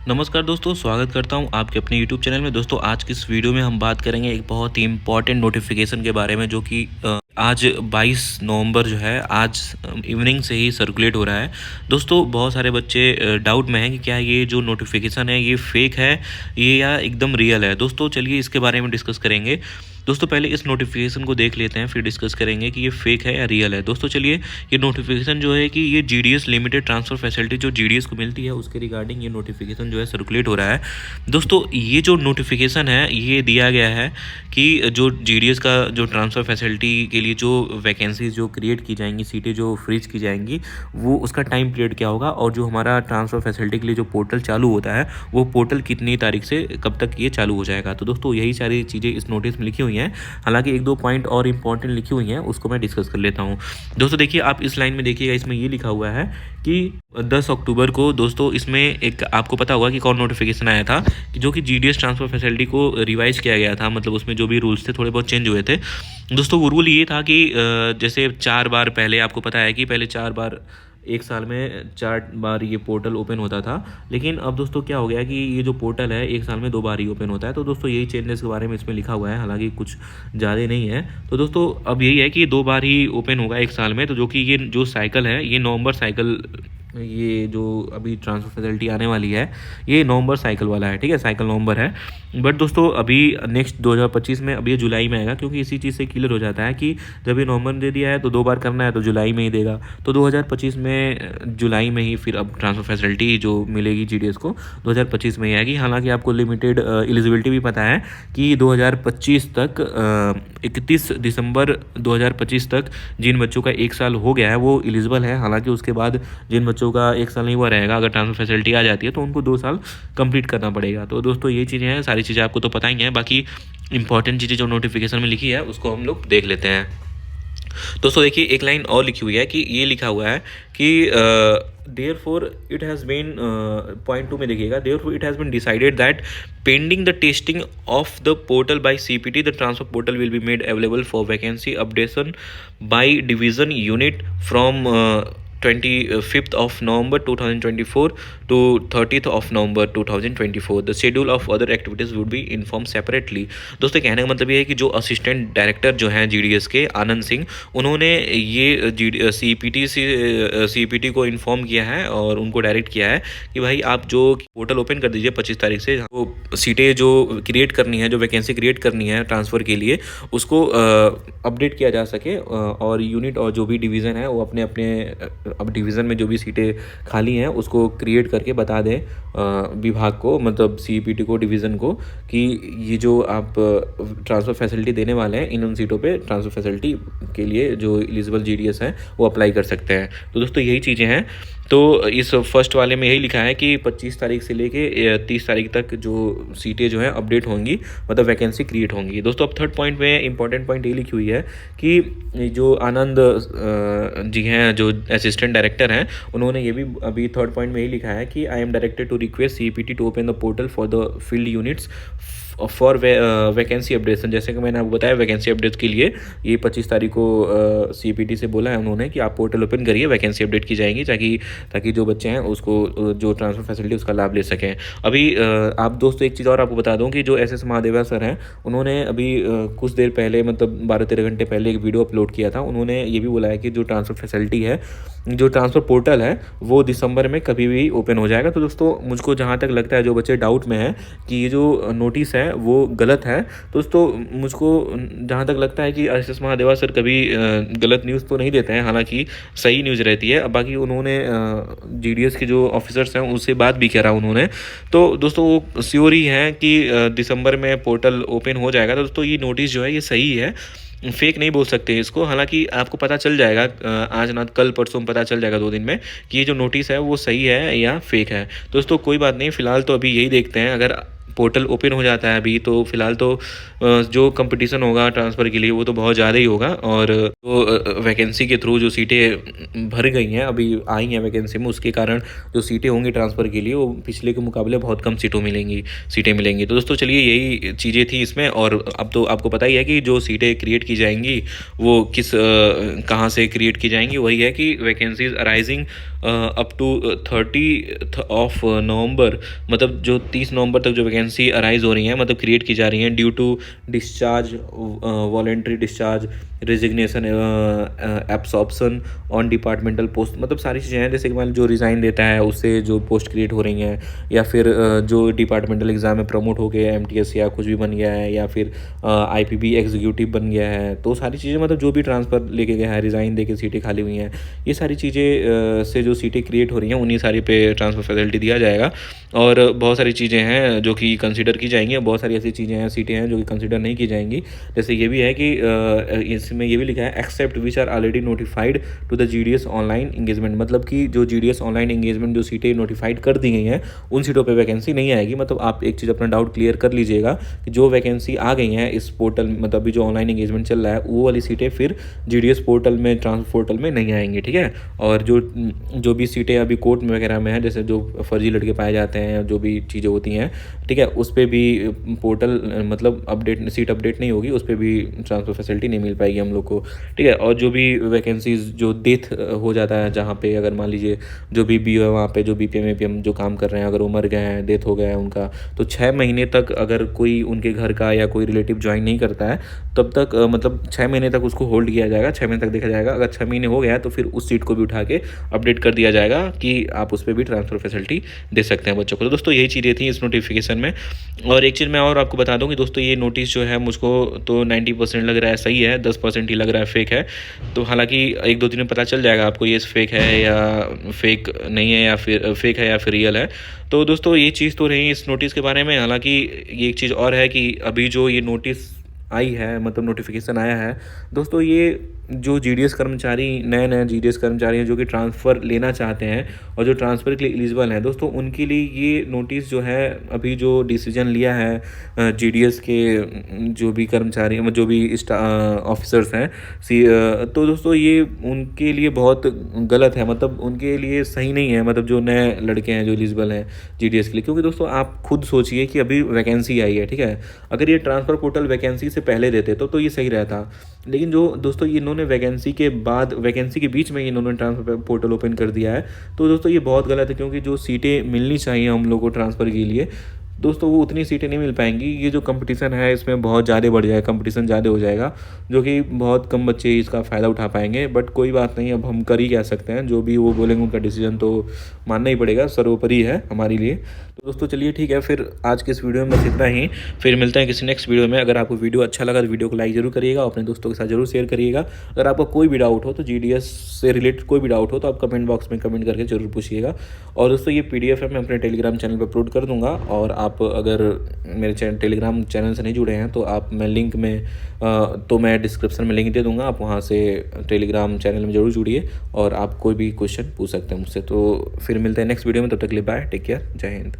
नमस्कार दोस्तों, स्वागत करता हूं आपके अपने यूट्यूब चैनल में। दोस्तों आज की इस वीडियो में हम बात करेंगे एक बहुत ही इम्पॉर्टेंट नोटिफिकेशन के बारे में, जो कि आज 22 नवंबर जो है, आज इवनिंग से ही सर्कुलेट हो रहा है। दोस्तों बहुत सारे बच्चे डाउट में हैं कि क्या ये जो नोटिफिकेशन है ये फेक है ये या एकदम रियल है। दोस्तों चलिए इसके बारे में डिस्कस करेंगे। दोस्तों पहले इस नोटिफिकेशन को देख लेते हैं, फिर डिस्कस करेंगे कि ये फेक है या रियल है। दोस्तों चलिए, ये नोटिफिकेशन जो है कि ये जीडीएस लिमिटेड ट्रांसफ़र फैसिलिटी जो जीडीएस को मिलती है उसके रिगार्डिंग ये नोटिफिकेशन जो है सर्कुलेट हो रहा है। दोस्तों ये जो नोटिफिकेशन है ये दिया गया है कि जो जीडीएस का जो ट्रांसफ़र फैसिलिटी के लिए जो वैकेंसीज जो क्रिएट की जाएंगी, सीटें जो फ्रीज की जाएंगी, वो उसका टाइम पीरियड क्या होगा, और जो हमारा ट्रांसफ़र फैसिलिटी के लिए जो पोर्टल चालू होता है वो पोर्टल कितनी तारीख से कब तक ये चालू हो जाएगा। तो दोस्तों यही सारी चीज़ें इस नोटिस में लिखी हुई हैं। हालांकि एक दो पॉइंट और इंपॉर्टेंट लिखी हुई हैं, उसको मैं डिस्कस कर लेता हूं। दोस्तों देखिए, आप इस लाइन में देखिएगा, इसमें ये लिखा हुआ है कि 10 अक्टूबर को दोस्तों इसमें एक आपको पता होगा कि कौन नोटिफिकेशन आया था कि जो कि जीडीएस ट्रांसफ़र फैसिलिटी को रिवाइज किया गया था। मतलब उसमें जो भी रूल्स थे थोड़े बहुत चेंज हुए थे। दोस्तों वो रूल ये था कि जैसे 4 बार पहले आपको पता है कि पहले 4 बार एक साल में 4 बार ये पोर्टल ओपन होता था, लेकिन अब दोस्तों क्या हो गया कि ये जो पोर्टल है एक साल में 2 बार ही ओपन होता है। तो दोस्तों यही चेंजेस के बारे में इसमें लिखा हुआ है, हालांकि कुछ ज़्यादा नहीं है। तो दोस्तों अब यही है कि 2 बार ही ओपन होगा एक साल में। तो जो कि ये जो साइकिल है ये नवंबर साइकिल, ये जो अभी ट्रांसफ़र फैसिलिटी आने वाली है ये नवंबर साइकिल वाला है, ठीक है, साइकिल नवंबर है। बट दोस्तों अभी नेक्स्ट 2025 में, अब ये जुलाई में आएगा, क्योंकि इसी चीज़ से क्लियर हो जाता है कि जब ये नवंबर में दे दिया है तो 2 बार करना है तो जुलाई में ही देगा। तो 2025 में जुलाई में ही फिर अब ट्रांसफ़र फैसिलिटी जो मिलेगी जीडीएस को 2025 में ही आएगी। हालांकि आपको लिमिटेड एलिजिबिलिटी भी पता है कि 2025 तक 31 दिसंबर 2025 तक जिन बच्चों का 1 साल हो गया है वो एलिजिबल है। हालांकि उसके बाद जिन बच्चों का 1 साल नहीं हुआ रहेगा, अगर ट्रांसफ़र फैसिलिटी आ जाती है तो उनको 2 साल कंप्लीट करना पड़ेगा। तो दोस्तों ये चीज़ें हैं, सारी चीज़ें आपको तो पता ही हैं। बाकी इंपॉर्टेंट चीज़ें जो नोटिफिकेशन में लिखी है उसको हम लोग देख लेते हैं। दोस्तों देखिए, एक लाइन और लिखी हुई है कि ये लिखा हुआ है कि therefore it has been, point 2 में देखिएगा, therefore it has been decided that pending the testing of the portal by CPT the transfer portal will be made available for vacancy updation by division unit from 25th of November 2024 to 30th of November 2024. The schedule of other activities would be informed separately. दोस्तों कहने का मतलब ये है कि जो assistant director जो हैं जीडीएस के, आनंद सिंह, उन्होंने ये सीपीटी को इन्फॉर्म किया है और उनको डायरेक्ट किया है कि भाई आप जो पोर्टल ओपन कर दीजिए 25 तारीख से, वो सीटें जो क्रिएट करनी है, जो वैकेंसी क्रिएट करनी है ट्रांसफ़र के लिए, उसको अपडेट किया जा सके। और यूनिट और जो भी डिवीज़न है वो अपने अपने अब डिवीज़न में जो भी सीटें खाली हैं उसको क्रिएट करके बता दें विभाग को, मतलब सीपीटी को, डिवीज़न को, कि ये जो आप ट्रांसफ़र फैसिलिटी देने वाले हैं, इन उन सीटों पे ट्रांसफ़र फैसिलिटी के लिए जो एलिजिबल जीडीएस हैं वो अप्लाई कर सकते हैं। तो दोस्तों यही चीज़ें हैं। तो इस फर्स्ट वाले में यही लिखा है कि 25 तारीख से लेके 30 तारीख तक जो सीटें जो हैं अपडेट होंगी, मतलब वैकेंसी क्रिएट होंगी। दोस्तों अब थर्ड पॉइंट में इंपॉर्टेंट पॉइंट ये लिखी हुई है कि जो आनंद जी हैं, जो असिस्टेंट डायरेक्टर हैं, उन्होंने ये भी अभी थर्ड पॉइंट में यही लिखा है कि I am directed to request CPT to open the portal for the field units for vacancy updation. जैसे कि मैंने आपको बताया, वैकेंसी अपडेट के लिए ये 25 तारीख को सीपीटी से बोला है उन्होंने कि आप पोर्टल ओपन करिए, वैकेंसी अपडेट की जाएंगी, ताकि जो बच्चे हैं उसको जो ट्रांसफ़र फैसिलिटी उसका लाभ ले सकें। अभी आप दोस्तों एक चीज़ और आपको बता दूं कि जो एस महादेवा सर हैं, उन्होंने अभी कुछ देर पहले, मतलब 12-13 घंटे पहले एक वीडियो अपलोड किया था। उन्होंने ये भी बोला है कि जो ट्रांसफ़र फैसिलिटी है, जो ट्रांसफ़र पोर्टल है, वो दिसंबर में कभी भी ओपन हो जाएगा। तो दोस्तों मुझको जहाँ तक लगता है, जो बच्चे डाउट में हैं कि ये जो नोटिस है वो गलत है, दोस्तों मुझको जहाँ तक लगता है कि एस महादेवा सर कभी गलत न्यूज़ तो नहीं देते हैं, हालांकि सही न्यूज़ रहती है। बाकी उन्होंने जीडीएस के जो ऑफिसर्स हैं उससे बात भी करा उन्होंने, तो दोस्तों वो श्योर ही हैं कि दिसंबर में पोर्टल ओपन हो जाएगा। तो दोस्तों ये नोटिस जो है ये सही है, फेक नहीं बोल सकते इसको। हालांकि आपको पता चल जाएगा आज ना कल परसों में पता चल जाएगा 2 दिन में कि ये जो नोटिस है वो सही है या फेक है। दोस्तों कोई बात नहीं, फ़िलहाल तो अभी यही देखते हैं। अगर पोर्टल ओपन हो जाता है अभी, तो फ़िलहाल तो जो कंपटीशन होगा ट्रांसफ़र के लिए वो तो बहुत ज़्यादा ही होगा, और तो वैकेंसी के थ्रू जो सीटें भर गई हैं, अभी आई हैं वैकेंसी में, उसके कारण जो सीटें होंगी ट्रांसफ़र के लिए वो पिछले के मुकाबले बहुत कम सीटें मिलेंगी। तो दोस्तों चलिए यही चीज़ें थी इसमें। और अब तो आपको पता ही है कि जो सीटें क्रिएट की जाएंगी वो कहाँ से क्रिएट की जाएंगी। वही है कि वैकेंसीज अराइजिंग अप टू 30 मतलब जो 30 नवंबर तक जो वैकेंसी अराइज हो रही हैं, मतलब क्रिएट की जा रही हैं due to discharge, voluntary discharge, resignation, absorption on departmental post, मतलब सारी चीज़ें हैं। जैसे कि मान लो जो रिज़ाइन देता है उससे जो पोस्ट क्रिएट हो रही हैं, या फिर जो डिपार्टमेंटल एग्ज़ाम में प्रमोट हो गया MTS या कुछ भी बन गया है, या फिर IPB एग्जीक्यूटिव बन गया है, तो सारी चीज़ें मतलब जो भी ट्रांसफ़र लेके गया है, रिज़ाइन दे के सीटें खाली हुई हैं, ये सारी चीज़ें से जो सीटें क्रिएट हो रही हैं उन्हीं सारी पे ट्रांसफ़र फैसिलिटी दिया जाएगा। और बहुत सारी चीज़ें हैं जो कि कंसिडर की जाएंगी, और बहुत सारी ऐसी चीज़ें हैं, सीटें हैं जो कि कंसिडर नहीं की जाएंगी। जैसे ये भी है कि इसमें ये भी लिखा है except which are already notified to the GDS online engagement, मतलब कि जो GDS ऑनलाइन इंगेजमेंट जो सीटें नोटिफाइड कर दी गई हैं उन सीटों पे वैकेंसी नहीं आएगी। मतलब आप एक चीज़ अपना डाउट क्लियर कर लीजिएगा कि जो वैकेंसी आ गई हैं इस पोर्टल, मतलब अभी जो ऑनलाइन इंगेजमेंट चल रहा है, वो वाली सीटें फिर GDS पोर्टल में, ट्रांसफर पोर्टल में नहीं आएंगी, ठीक है। और जो भी सीटें अभी कोर्ट में वगैरह में हैं, जैसे जो फर्जी लड़के पाए जाते हैं, जो भी चीज़ें होती हैं, ठीक है, उस पर भी पोर्टल मतलब अपडेट, सीट अपडेट नहीं होगी, उस पर भी ट्रांसफ़र फैसिलिटी नहीं मिल पाएगी हम लोग को, ठीक है। और जो भी वैकेंसीज़ जो डेथ हो जाता है, जहाँ पे अगर मान लीजिए जो भी BO है वहाँ पे जो BPM APM जो काम कर रहे हैं, अगर वो मर गए हैं, डेथ हो गया है उनका, तो 6 महीने तक अगर कोई उनके घर का या कोई रिलेटिव ज्वाइन नहीं करता है, तब तक मतलब 6 महीने तक उसको होल्ड किया जाएगा, 6 महीने तक देखा जाएगा। अगर 6 महीने हो गया है तो फिर उस सीट को भी उठा के अपडेट कर दिया जाएगा कि आप उस पर भी ट्रांसफ़र फैसिलिटी दे सकते हैं बच्चों को। तो दोस्तों यही चीज़ें थी इस नोटिफिकेशन में। और एक चीज़ मैं और आपको बता दूं कि दोस्तों ये नोटिस जो है मुझको तो 90% लग रहा है सही है, 10% ही लग रहा है फेक है। तो हालांकि एक दो दिन में पता चल जाएगा आपको ये फेक है या फेक नहीं है, या फिर फेक है या फिर रियल है। तो दोस्तों ये चीज़ तो रही इस नोटिस के बारे में। हालांकि ये एक चीज़ और है कि अभी जो ये नोटिस आई है, मतलब नोटिफिकेशन आया है दोस्तों, ये जो GDS कर्मचारी, नए GDS कर्मचारी हैं जो कि ट्रांसफ़र लेना चाहते हैं और जो ट्रांसफ़र के लिए एलिजिबल हैं दोस्तों, उनके लिए ये नोटिस जो है, अभी जो डिसीजन लिया है GDS के जो भी कर्मचारी, जो भी ऑफिसर्स हैं, तो दोस्तों ये उनके लिए बहुत गलत है, मतलब उनके लिए सही नहीं है, मतलब जो नए लड़के हैं जो एलिजिबल हैं GDS के लिए। क्योंकि दोस्तों आप खुद सोचिए कि अभी वैकेंसी आई है, ठीक है, अगर ये ट्रांसफ़र पोर्टल वैकेंसी से पहले देते तो ये सही रहता। लेकिन जो दोस्तों इन्होंने वैकेंसी के बाद, वैकेंसी के बीच में इन्होंने ट्रांसफ़र पोर्टल ओपन कर दिया है, तो दोस्तों ये बहुत गलत है। क्योंकि जो सीटें मिलनी चाहिए हम लोग को ट्रांसफ़र के लिए दोस्तों, वो उतनी सीटें नहीं मिल पाएंगी। ये जो कंपटीशन है इसमें बहुत ज़्यादा बढ़ जाएगा, कंपटीशन ज़्यादा हो जाएगा, जो कि बहुत कम बच्चे ही इसका फ़ायदा उठा पाएंगे। बट कोई बात नहीं, अब हम कर ही कह सकते हैं, जो भी वो बोलेंगे उनका डिसीजन तो मानना ही पड़ेगा, सर्वोपरि है हमारे लिए। तो दोस्तों चलिए ठीक है, फिर आज के इस वीडियो में बस इतना ही। फिर मिलते हैं किसी नेक्स्ट वीडियो में। अगर आपको वीडियो अच्छा लगा तो वीडियो को लाइक जरूर करिएगा, अपने दोस्तों के साथ जरूर शेयर करिएगा। अगर आपको कोई भी डाउट हो तो GDS से रिलेटेड कोई भी डाउट हो तो आप कमेंट बॉक्स में कमेंट करके जरूर पूछिएगा। और दोस्तों ये PDF है, मैं अपने टेलीग्राम चैनल पर अपलोड कर दूँगा। और आप अगर मेरे टेलीग्राम चैनल से नहीं जुड़े हैं तो आप, मैं लिंक में तो मैं डिस्क्रिप्शन में लिंक दे दूँगा, आप वहाँ से टेलीग्राम चैनल में जरूर जुड़िए और आप कोई भी क्वेश्चन पूछ सकते हैं मुझसे। तो फिर मिलते हैं नेक्स्ट वीडियो में, तब तक के लिए बाय, टेक केयर, जय हिंद।